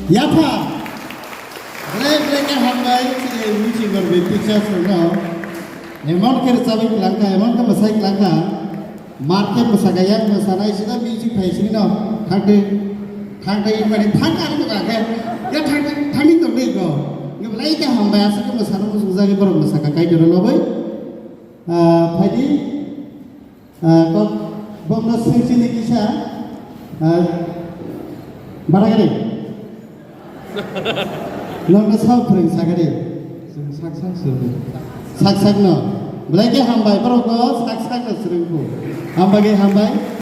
Yapa, Blake Hambai, music or pictures from now. Emon Kersavik Lanka, Emon Masak Lanka, Market Masagayak, Masana is the music facing now. Tanta in my Tanta, get turning the way go. You like a Hambai, Masana Suzaki from Masaka to the Lobe. Paddy, Bonus Sinsinikisha, Baragari. Long as how prince Sagari. Saxagno. Blake Hambai, Brokos, Saxagas Rimpo. Hambage Hambai.